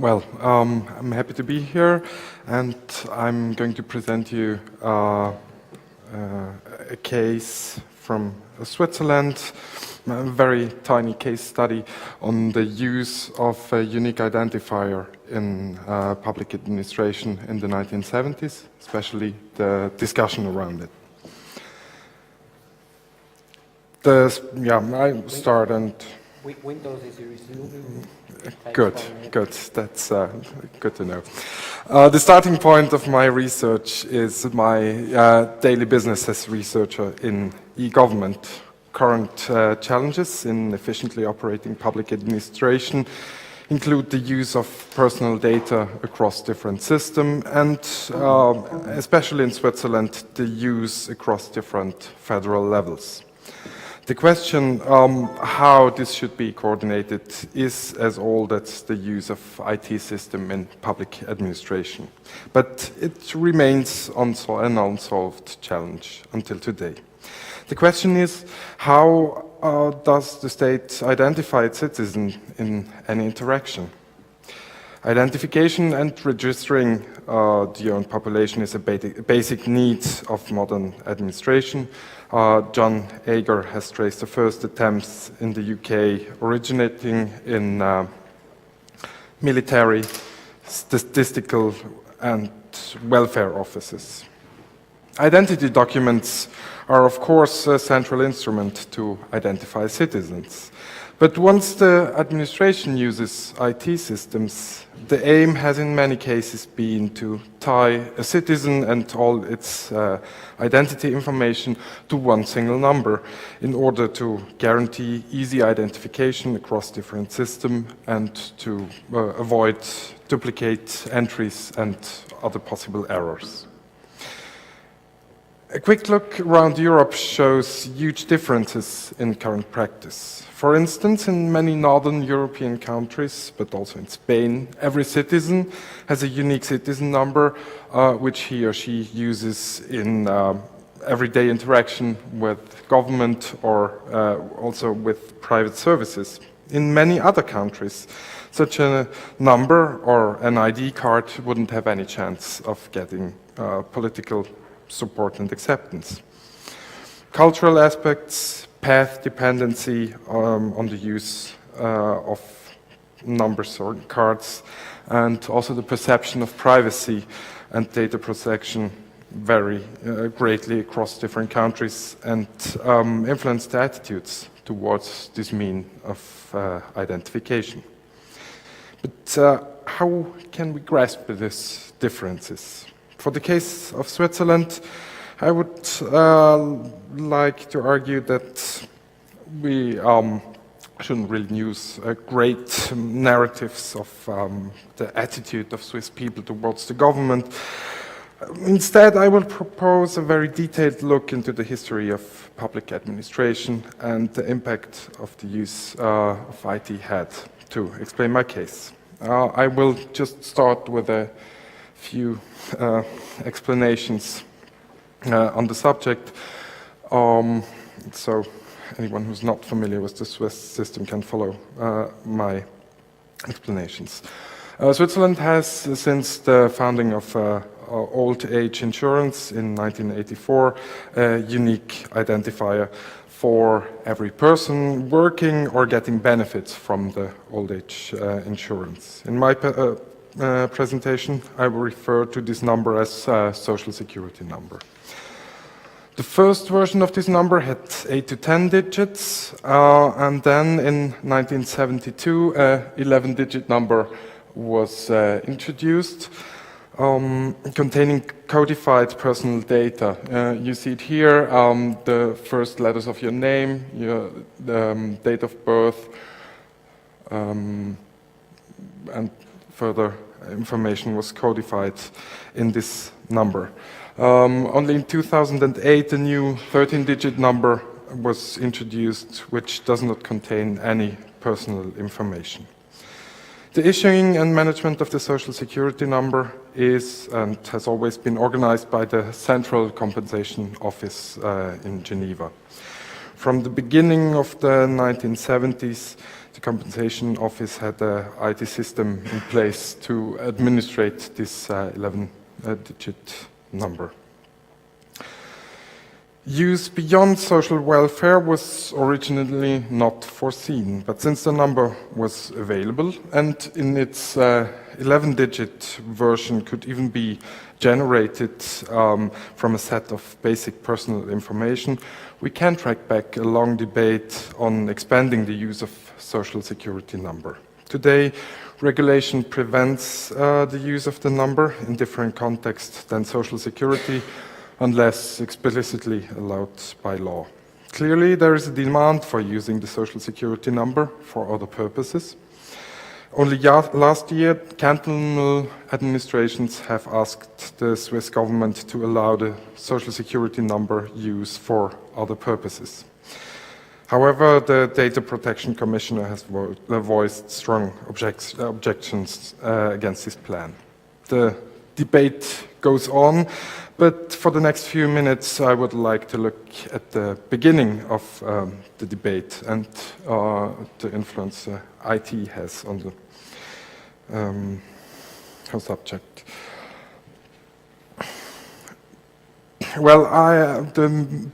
I'm happy to be here, and I'm going to present you a case from Switzerland, a very tiny case study on the use of a unique identifier in public administration in the 1970s, especially the discussion around it. I start and... Windows is resuming. Good. That's good to know. The starting point of my research is my daily business as a researcher in e-government. Current challenges in efficiently operating public administration include the use of personal data across different systems and, especially in Switzerland, the use across different federal levels. The question how this should be coordinated is as old as the use of IT system in public administration. But it remains an unsolved challenge until today. The question is, how does the state identify its citizen in any interaction? Identification and registering the own population is a basic need of modern administration. John Ager has traced the first attempts in the UK originating in military, statistical and welfare offices. Identity documents are of course a central instrument to identify citizens. But once the administration uses IT systems, the aim has in many cases been to tie a citizen and all its identity information to one single number in order to guarantee easy identification across different systems and to avoid duplicate entries and other possible errors. A quick look around Europe shows huge differences in current practice. For instance, in many northern European countries, but also in Spain, every citizen has a unique citizen number which he or she uses in everyday interaction with government or also with private services. In many other countries, such a number or an ID card wouldn't have any chance of getting political support and acceptance. Cultural aspects, path dependency on the use of numbers or cards, and also the perception of privacy and data protection vary greatly across different countries and influence the attitudes towards this mean of identification. But how can we grasp these differences? For the case of Switzerland, I would like to argue that we shouldn't really use great narratives of the attitude of Swiss people towards the government. Instead, I will propose a very detailed look into the history of public administration and the impact of the use of IT had to explain my case. I will just start with a few explanations on the subject, so anyone who's not familiar with the Swiss system can follow my explanations. Switzerland has, since the founding of old age insurance in 1984, a unique identifier for every person working or getting benefits from the old age insurance. In my presentation, I will refer to this number as Social Security number. The first version of this number had 8 to 10 digits, and then in 1972, an 11-digit number was introduced, containing codified personal data. You see it here, the first letters of your name, your date of birth, and further information was codified in this number. Only in 2008 a new 13-digit number was introduced, which does not contain any personal information. The issuing and management of the Social Security number is and has always been organized by the Central Compensation Office in Geneva. From the beginning of the 1970s, the Compensation Office had an IT system in place to administrate this 11-digit number. Use beyond social welfare was originally not foreseen, but since the number was available and in its 11-digit version could even be generated from a set of basic personal information, we can track back a long debate on expanding the use of social security number. Today, regulation prevents the use of the number in different contexts than social security, unless explicitly allowed by law. Clearly, there is a demand for using the social security number for other purposes. Only last year, cantonal administrations have asked the Swiss government to allow the social security number use for other purposes. However, the Data Protection Commissioner has voiced strong objections against this plan. The debate goes on, but for the next few minutes I would like to look at the beginning of the debate and the influence IT has on the subject. Well, the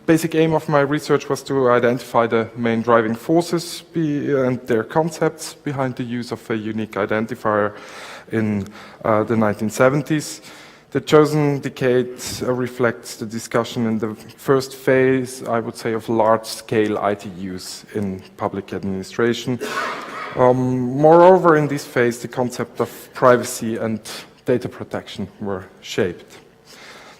basic aim of my research was to identify the main driving forces and their concepts behind the use of a unique identifier in the 1970s. The chosen decade reflects the discussion in the first phase, I would say, of large-scale IT use in public administration. Moreover, in this phase, the concept of privacy and data protection were shaped.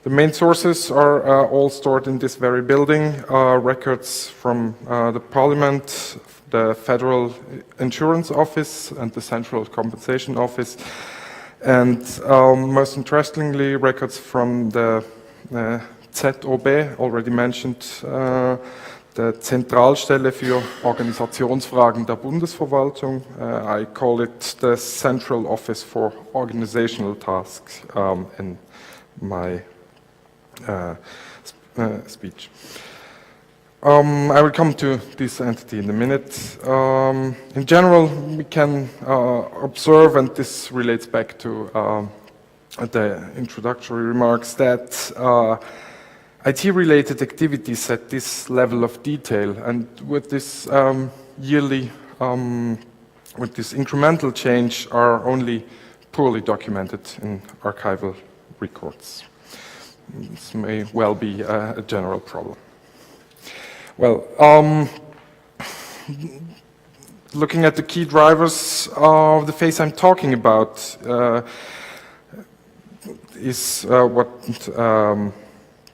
The main sources are all stored in this very building, records from the Parliament, the Federal Insurance Office and the Central Compensation Office, and most interestingly, records from the ZOB, already mentioned, the Zentralstelle für Organisationsfragen der Bundesverwaltung. I call it the Central Office for Organizational Tasks in my speech. I will come to this entity in a minute. In general, we can observe, and this relates back to the introductory remarks, that IT-related activities at this level of detail and with this yearly, with this incremental change are only poorly documented in archival records. This may well be a general problem. Well, looking at the key drivers of the phase I'm talking about is what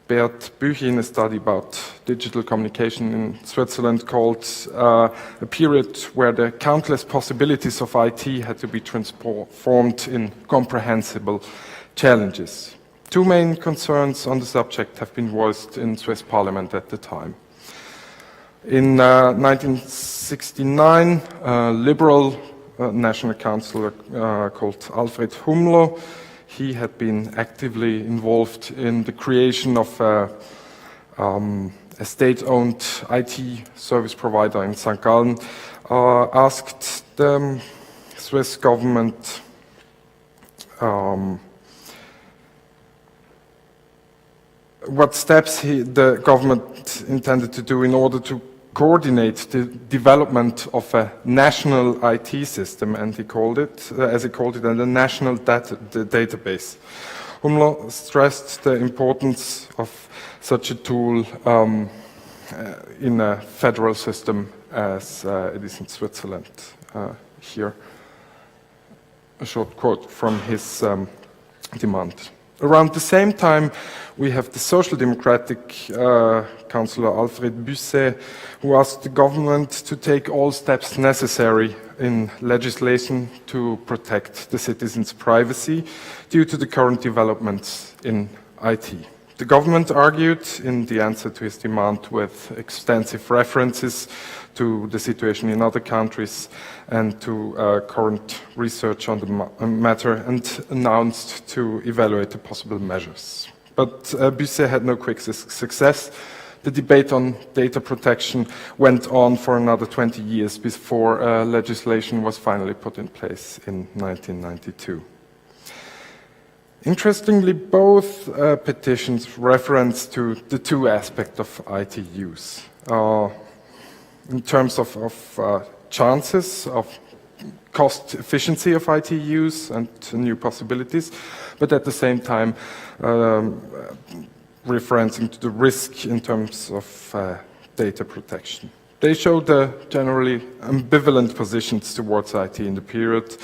Bert Büchi, in a study about digital communication in Switzerland, called a period where the countless possibilities of IT had to be transformed in comprehensible challenges. Two main concerns on the subject have been voiced in Swiss Parliament at the time. In 1969, a liberal national councillor called Alfred Humlo, he had been actively involved in the creation of a state-owned IT service provider in St. Gallen, asked the Swiss government what steps the government intended to do in order to coordinate the development of a national IT system, and he called it, as he called it, a national database. Humlo stressed the importance of such a tool in a federal system as it is in Switzerland. Here, a short quote from his demand. Around the same time, we have the Social Democratic Councillor Alfred Busset, who asked the government to take all steps necessary in legislation to protect the citizens' privacy due to the current developments in IT. The government argued in the answer to his demand with extensive references to the situation in other countries and to current research on the matter, and announced to evaluate the possible measures. But Busset had no quick success. The debate on data protection went on for another 20 years before legislation was finally put in place in 1992. Interestingly, both petitions reference to the two aspects of IT use. In terms of chances of cost efficiency of IT use and new possibilities, but at the same time referencing to the risk in terms of data protection. They show the generally ambivalent positions towards IT in the period,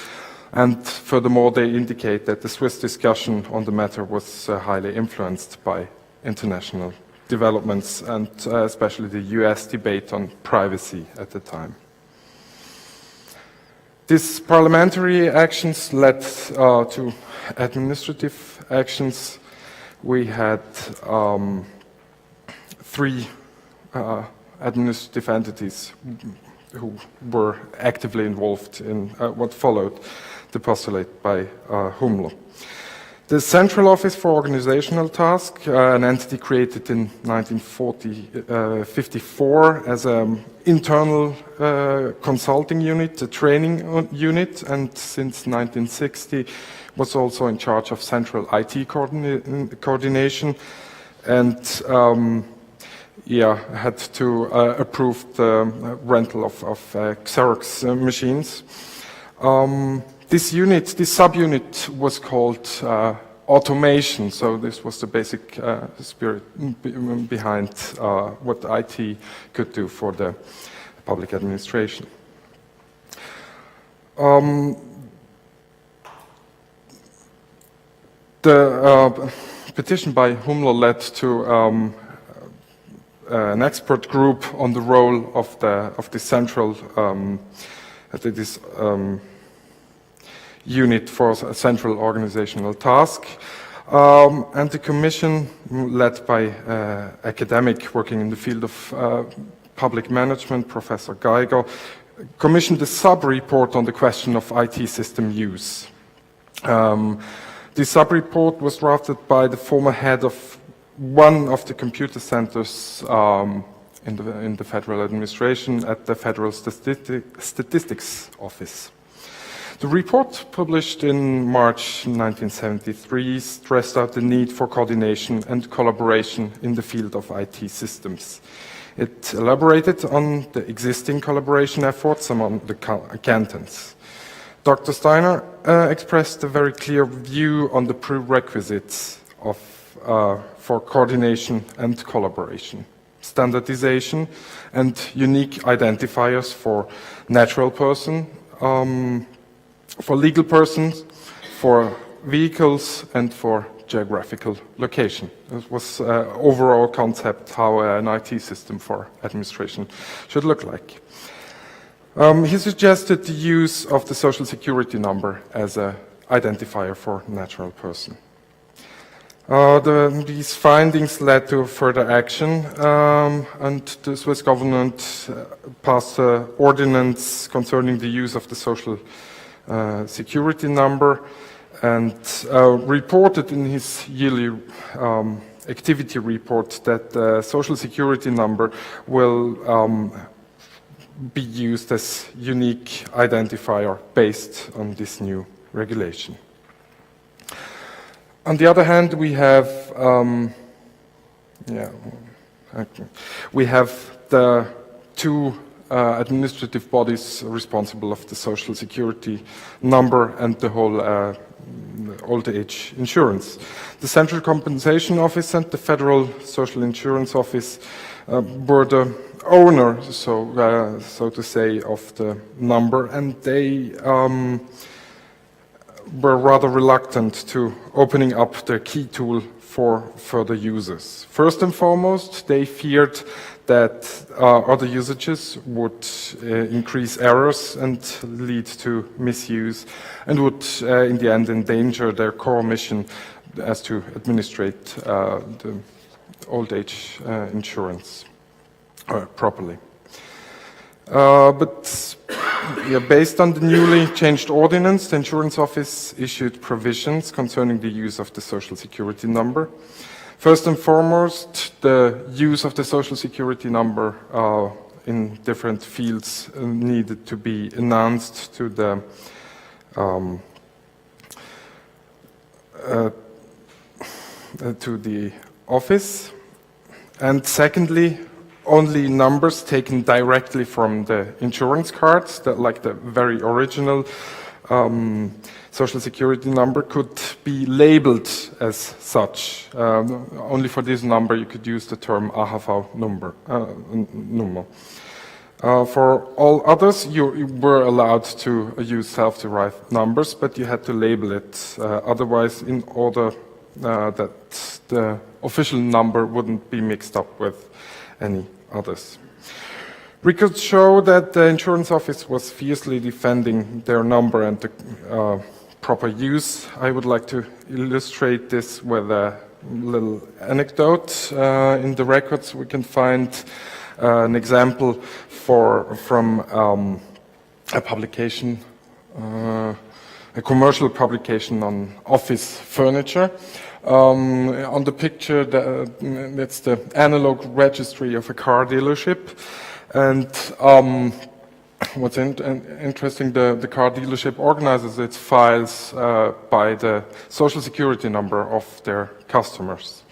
and furthermore they indicate that the Swiss discussion on the matter was highly influenced by international developments and especially the US debate on privacy at the time. These parliamentary actions led to administrative actions. We had three administrative entities who were actively involved in what followed the postulate by Hummler. The Central Office for Organizational Tasks, an entity created in 1954 as an internal consulting unit, a training unit, and since 1960 was also in charge of central IT coordination, and had to approve the rental of Xerox machines. This subunit was called automation, so this was the basic spirit behind what IT could do for the public administration. The petition by Hummler led to an expert group on the role of the central unit for a central organizational task, and the commission, led by academic working in the field of public management, Professor Geiger, commissioned a sub-report on the question of IT system use. This sub-report was drafted by the former head of one of the computer centers in the federal administration at the Federal Statistics Office. The report, published in March 1973, stressed out the need for coordination and collaboration in the field of IT systems. It elaborated on the existing collaboration efforts among the cantons. Dr. Steiner expressed a very clear view on the prerequisites for coordination and collaboration: standardization and unique identifiers for natural person, for legal persons, for vehicles, and for geographical location. This was overall concept how an IT system for administration should look like. He suggested the use of the social security number as an identifier for natural person. These findings led to further action, and the Swiss government passed an ordinance concerning the use of the social security number, and reported in his yearly activity report that the social security number will be used as unique identifier based on this new regulation. On the other hand, we have the two administrative bodies responsible of the social security number and the whole old age insurance. The Central Compensation Office and the Federal Social Insurance Office were the owner, so to say, of the number, and they were rather reluctant to opening up their key tool for further users. First and foremost, they feared that other usages would increase errors and lead to misuse, and would in the end endanger their core mission as to administrate the old age insurance properly. But based on the newly changed ordinance, the Insurance Office issued provisions concerning the use of the Social Security number. First and foremost, the use of the social security number in different fields needed to be announced to the office. And secondly, only numbers taken directly from the insurance cards, like the very original social security number, could be labeled as such. Only for this number you could use the term AHV number. For all others, you were allowed to use self-derived numbers, but you had to label it otherwise, in order that the official number wouldn't be mixed up with any others. Records show that the insurance office was fiercely defending their number and the proper use. I would like to illustrate this with a little anecdote. In the records we can find an example from a publication, a commercial publication on office furniture. On the picture, that's the analog registry of a car dealership. And what's interesting, the car dealership organizes its files by the social security number of their customers.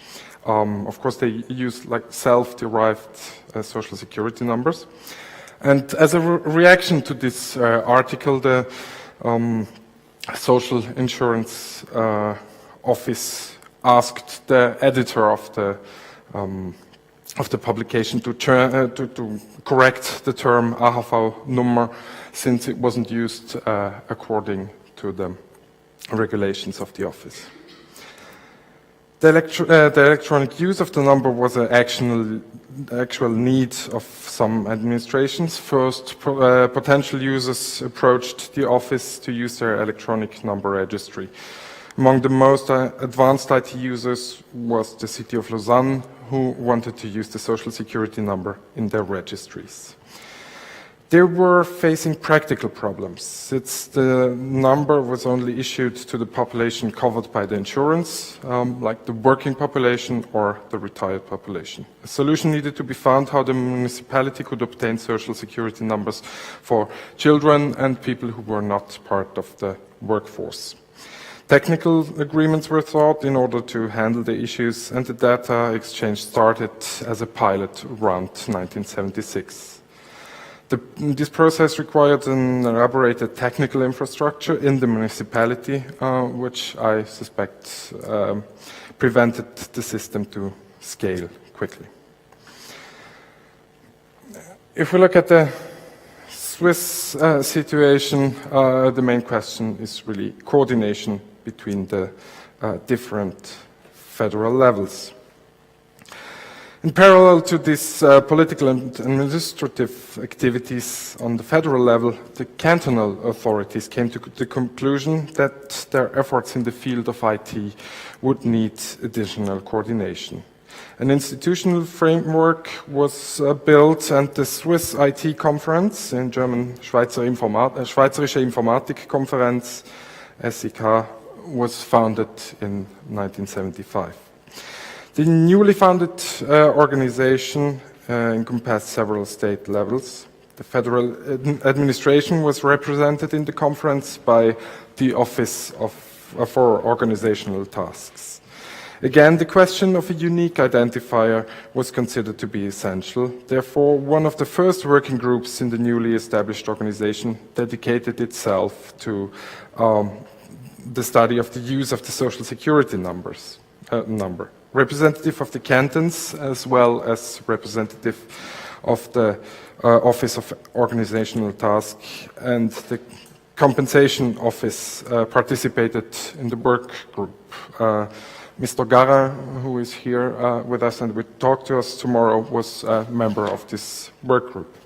Of course, they use like self-derived social security numbers. And as a reaction to this article, the social insurance office asked the editor of the publication to correct the term AHV number, since it wasn't used according to the regulations of the office. The electronic use of the number was an actual need of some administrations. First, potential users approached the office to use their electronic number registry. Among the most advanced IT users was the city of Lausanne, who wanted to use the social security number in their registries. They were facing practical problems, since the number was only issued to the population covered by the insurance, like the working population or the retired population. A solution needed to be found how the municipality could obtain social security numbers for children and people who were not part of the workforce. Technical agreements were sought in order to handle the issues, and the data exchange started as a pilot around 1976. This process required an elaborated technical infrastructure in the municipality, which I suspect prevented the system to scale quickly. If we look at the Swiss situation, the main question is really coordination between the different federal levels. In parallel to these political and administrative activities on the federal level, the cantonal authorities came to the conclusion that their efforts in the field of IT would need additional coordination. An institutional framework was built, and the Swiss IT Conference, in German Schweizerische Informatikkonferenz, SIK, was founded in 1975. The newly founded organization encompassed several state levels. The federal administration was represented in the conference by the Office for Organizational Tasks. Again, the question of a unique identifier was considered to be essential. Therefore, one of the first working groups in the newly established organization dedicated itself to the study of the use of the social security number. Representative of the cantons, as well as representative of the Office of Organizational Task and the Compensation Office participated in the work group. Mr. Garin, who is here with us and will talk to us tomorrow, was a member of this work group.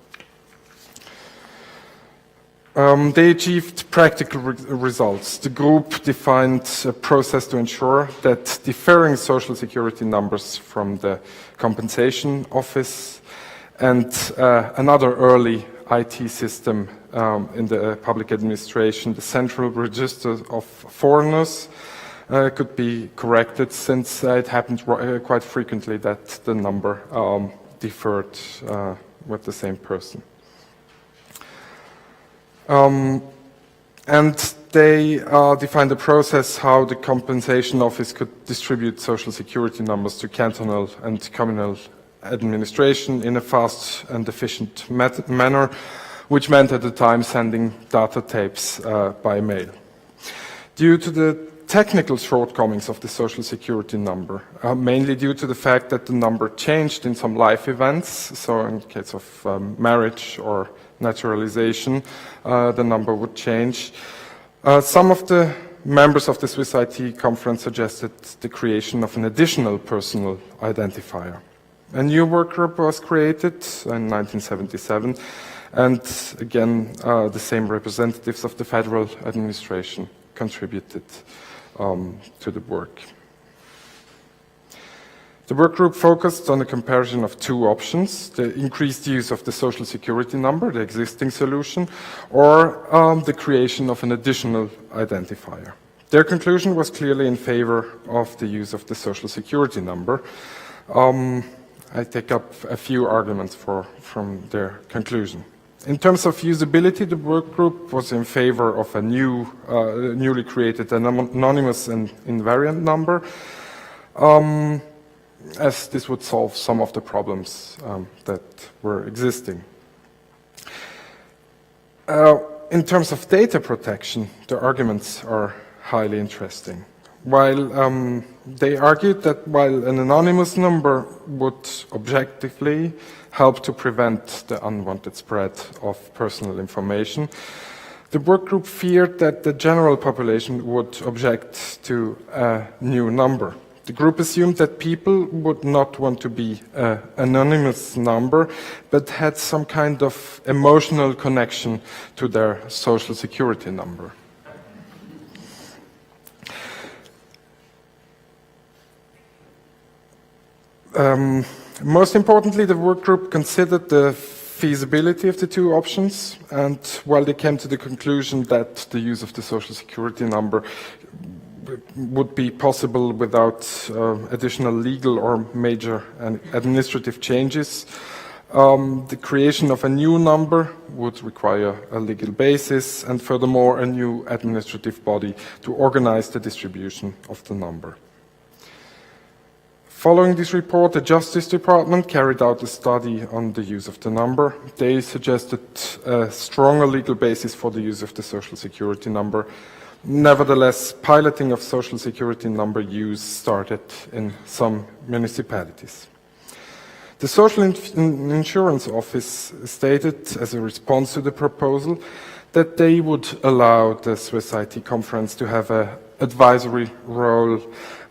They achieved practical results. The group defined a process to ensure that differing social security numbers from the compensation office and another early IT system in the public administration, the Central Register of Foreigners, could be corrected, since it happened quite frequently that the number differed with the same person. And they defined the process how the compensation office could distribute social security numbers to cantonal and communal administration in a fast and efficient manner, which meant at the time sending data tapes by mail. Due to the technical shortcomings of the social security number, mainly due to the fact that the number changed in some life events, so in case of marriage or naturalization, the number would change. Some of the members of the Swiss IT conference suggested the creation of an additional personal identifier. A new work group was created in 1977, and again, the same representatives of the federal administration contributed to the work. The work group focused on a comparison of two options: the increased use of the social security number, the existing solution, or the creation of an additional identifier. Their conclusion was clearly in favor of the use of the social security number. I take up a few arguments from their conclusion. In terms of usability, the work group was in favor of a newly created anonymous and invariant number, as this would solve some of the problems that were existing. In terms of data protection, the arguments are highly interesting. While they argued that while an anonymous number would objectively help to prevent the unwanted spread of personal information, the work group feared that the general population would object to a new number. The group assumed that people would not want to be an anonymous number, but had some kind of emotional connection to their social security number. Most importantly, the work group considered the feasibility of the two options, and while they came to the conclusion that the use of the social security number would be possible without additional legal or major administrative changes, the creation of a new number would require a legal basis and furthermore a new administrative body to organize the distribution of the number. Following this report, the Justice Department carried out a study on the use of the number. They suggested a stronger legal basis for the use of the social security number. Nevertheless, piloting of social security number use started in some municipalities. The Social Insurance Office stated, as a response to the proposal, that they would allow the Swiss IT conference to have an advisory role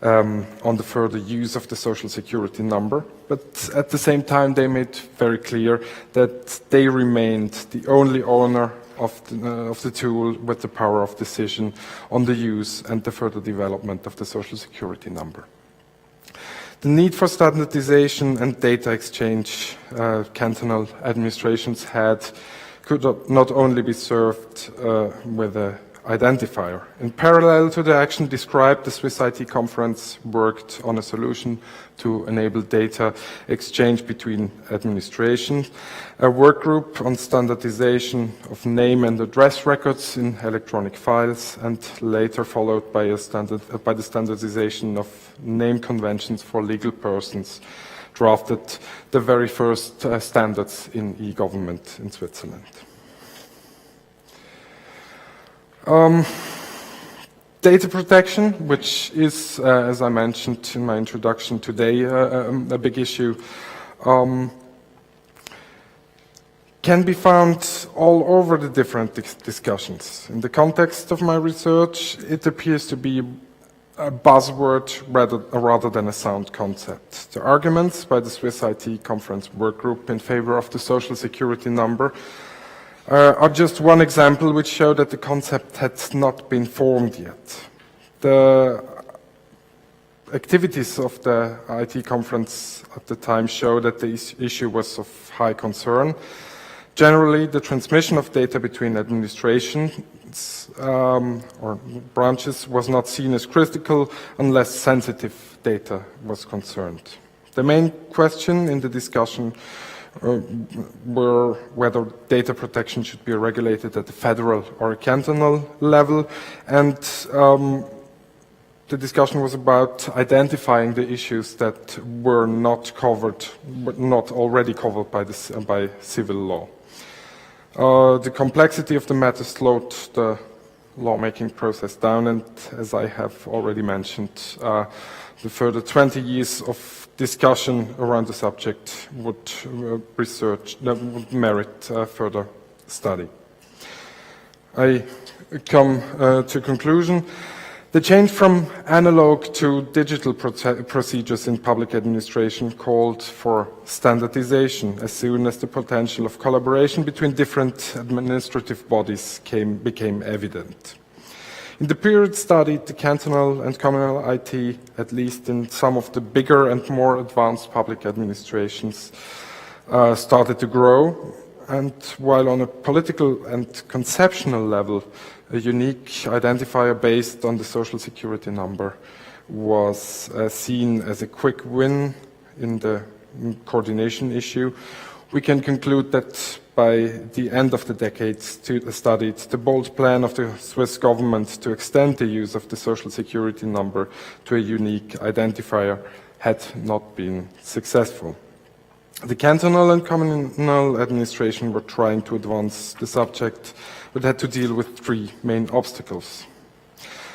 on the further use of the social security number, but at the same time they made very clear that they remained the only owner of the tool with the power of decision on the use and the further development of the social security number. The need for standardization and data exchange cantonal administrations had could not only be served with an identifier. In parallel to the action described, the Swiss IT conference worked on a solution to enable data exchange between administrations, a work group on standardization of name and address records in electronic files, and later followed by the standardization of name conventions for legal persons, drafted the very first standards in e-government in Switzerland. Data protection, which is, as I mentioned in my introduction today, a big issue, can be found all over the different discussions. In the context of my research, it appears to be a buzzword rather than a sound concept. The arguments by the Swiss IT conference work group in favor of the social security number are just one example which show that the concept had not been formed yet. The activities of the IT conference at the time show that the issue was of high concern. Generally, the transmission of data between administrations or branches was not seen as critical unless sensitive data was concerned. The main question in the discussion were whether data protection should be regulated at the federal or cantonal level, and the discussion was about identifying the issues that were not covered, but not already covered by civil law. The complexity of the matter slowed the lawmaking process down, and as I have already mentioned, the further 20 years of discussion around the subject would merit further study. I come to conclusion. The change from analog to digital procedures in public administration called for standardization as soon as the potential of collaboration between different administrative bodies became evident. In the period studied, the cantonal and communal IT, at least in some of the bigger and more advanced public administrations, started to grow, and while on a political and conceptual level, a unique identifier based on the social security number was seen as a quick win in the coordination issue, we can conclude that by the end of the decade studied, the bold plan of the Swiss government to extend the use of the social security number to a unique identifier had not been successful. The cantonal and communal administration were trying to advance the subject, but had to deal with three main obstacles.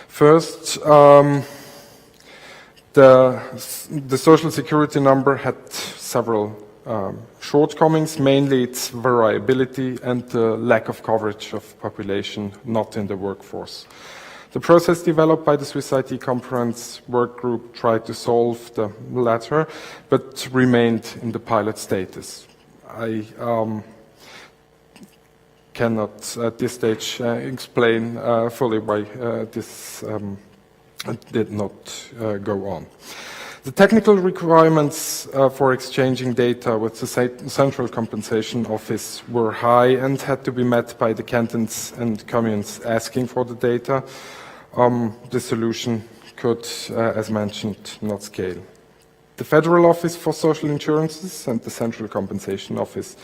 First, the social security number had several shortcomings, mainly its variability and the lack of coverage of population not in the workforce. The process developed by the Swiss IT Conference work group tried to solve the latter, but remained in the pilot status. I cannot at this stage explain fully why this did not go on. The technical requirements for exchanging data with the Central Compensation Office were high and had to be met by the cantons and communes asking for the data. The solution could, as mentioned, not scale. The Federal Office for Social Insurances and the Central Compensation Office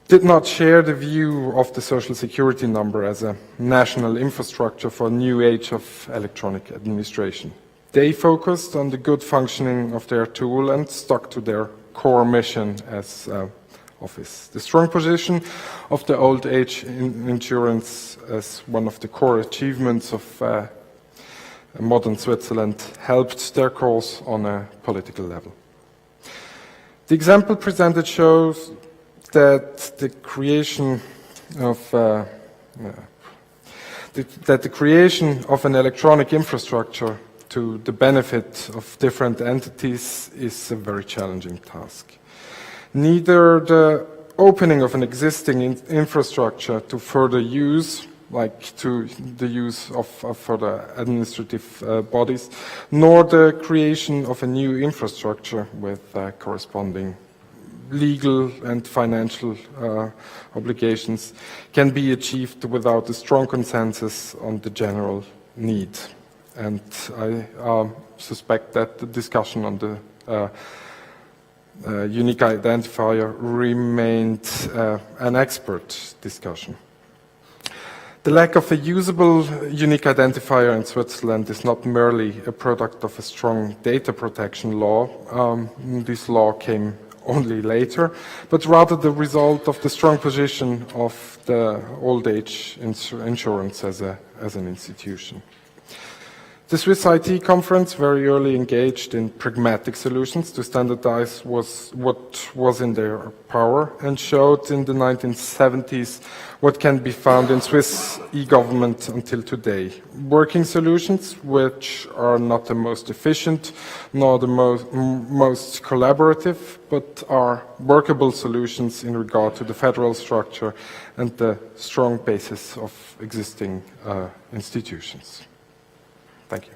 did not share the view of the social security number as a national infrastructure for a new age of electronic administration. They focused on the good functioning of their tool and stuck to their core mission as office. The strong position of the old age insurance as one of the core achievements of modern Switzerland helped their cause on a political level. The example presented shows that the creation of an electronic infrastructure to the benefit of different entities is a very challenging task. Neither the opening of an existing infrastructure to further use, like to the use of further administrative bodies, nor the creation of a new infrastructure with corresponding legal and financial obligations can be achieved without a strong consensus on the general need. And I suspect that the discussion on the unique identifier remained an expert discussion. The lack of a usable unique identifier in Switzerland is not merely a product of a strong data protection law. This law came only later, but rather the result of the strong position of the old age insurance as an institution. The Swiss IT Conference very early engaged in pragmatic solutions to standardize what was in their power and showed in the 1970s what can be found in Swiss e-government until today. Working solutions which are not the most efficient nor the most collaborative, but are workable solutions in regard to the federal structure and the strong basis of existing institutions. Thank you.